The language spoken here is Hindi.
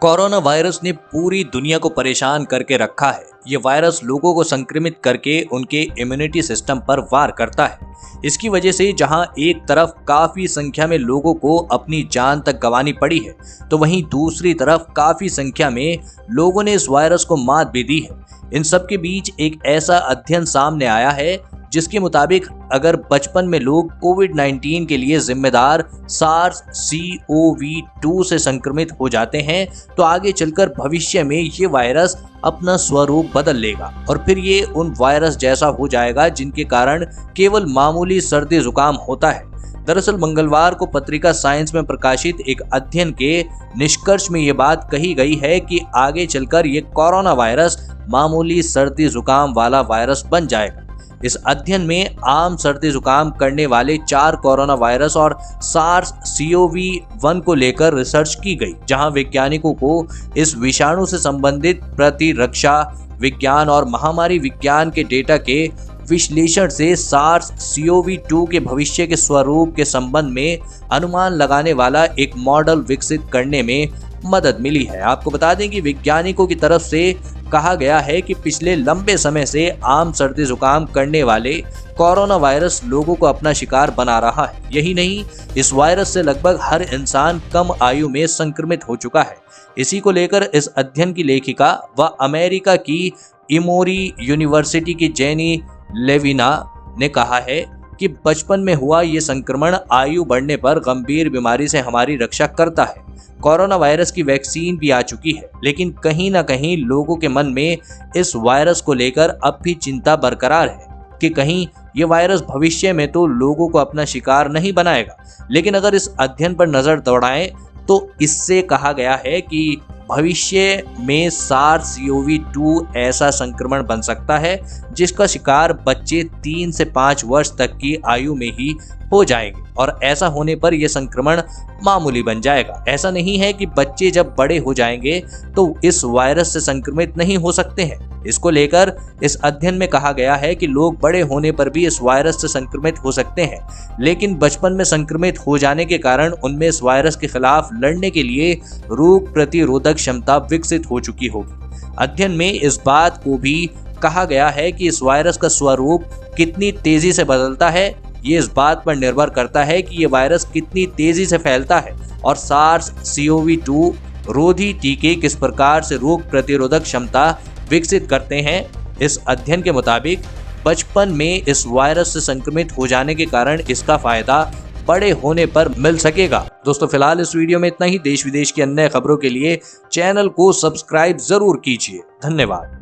कोरोना वायरस ने पूरी दुनिया को परेशान करके रखा है। ये वायरस लोगों को संक्रमित करके उनके इम्यूनिटी सिस्टम पर वार करता है। इसकी वजह से जहां एक तरफ काफी संख्या में लोगों को अपनी जान तक गंवानी पड़ी है, तो वहीं दूसरी तरफ काफी संख्या में लोगों ने इस वायरस को मात भी दी है। इन सब के बीच एक ऐसा अध्ययन सामने आया है जिसके मुताबिक अगर बचपन में लोग कोविड-19 के लिए जिम्मेदार SARS-CoV-2 से संक्रमित हो जाते हैं, तो आगे चलकर भविष्य में ये वायरस अपना स्वरूप बदल लेगा और फिर ये उन वायरस जैसा हो जाएगा जिनके कारण केवल मामूली सर्दी जुकाम होता है। दरअसल मंगलवार को पत्रिका साइंस में प्रकाशित एक अध्ययन के निष्कर्ष में ये बात कही गई है कि आगे चलकर ये कोरोना वायरस मामूली सर्दी जुकाम वाला वायरस बन जाएगा। इस अध्ययन में आम सर्दी जुकाम करने वाले 4 कोरोना वायरस और SARS-CoV-1 को लेकर रिसर्च की गई, जहां वैज्ञानिकों को इस विषाणु से संबंधित प्रतिरक्षा विज्ञान और महामारी विज्ञान के डेटा के विश्लेषण से SARS-CoV-2 के भविष्य के स्वरूप के संबंध में अनुमान लगाने वाला एक मॉडल विकसित करने में मदद मिली है। आपको बता दें कि वैज्ञानिकों की तरफ से कहा गया है कि पिछले लंबे समय से आम सर्दी जुकाम करने वाले कोरोना वायरस लोगों को अपना शिकार बना रहा है। यही नहीं, इस वायरस से लगभग हर इंसान कम आयु में संक्रमित हो चुका है। इसी को लेकर इस अध्ययन की लेखिका व अमेरिका की इमोरी यूनिवर्सिटी की जेनी लेविना ने कहा है कि बचपन में हुआ ये संक्रमण आयु बढ़ने पर गंभीर बीमारी से हमारी रक्षा करता है। कोरोना वायरस की वैक्सीन भी आ चुकी है, लेकिन कहीं ना कहीं लोगों के मन में इस वायरस को लेकर अब भी चिंता बरकरार है कि कहीं ये वायरस भविष्य में तो लोगों को अपना शिकार नहीं बनाएगा। लेकिन अगर इस अध्ययन पर नजर दौड़ाएं तो इससे कहा गया है कि भविष्य में SARS-CoV-2 ऐसा संक्रमण बन सकता है जिसका शिकार बच्चे 3 से 5 वर्ष तक की आयु में ही हो जाएंगे और ऐसा होने पर यह संक्रमण मामूली बन जाएगा। ऐसा नहीं है कि बच्चे जब बड़े हो जाएंगे तो इस वायरस से संक्रमित नहीं हो सकते हैं। इसको लेकर इस अध्ययन में कहा गया है कि लोग बड़े होने पर भी इस वायरस से संक्रमित हो सकते हैं, लेकिन बचपन में संक्रमित हो जाने के कारण उनमें इस वायरस के खिलाफ लड़ने के लिए रोग प्रतिरोधक क्षमता विकसित हो चुकी होगी। अध्ययन में इस बात को भी कहा गया है कि इस वायरस का स्वरूप कितनी तेजी से बदलता है, ये इस बात पर निर्भर करता है कि ये वायरस कितनी तेजी से फैलता है और SARS-CoV-2 रोधी टीके किस प्रकार से रोग प्रतिरोधक क्षमता विकसित करते हैं। इस अध्ययन के मुताबिक बचपन में इस वायरस से संक्रमित हो जाने के कारण इसका फायदा बड़े होने पर मिल सकेगा। दोस्तों, फिलहाल इस वीडियो में इतना ही। देश विदेश की अन्य खबरों के लिए चैनल को सब्सक्राइब जरूर कीजिए। धन्यवाद।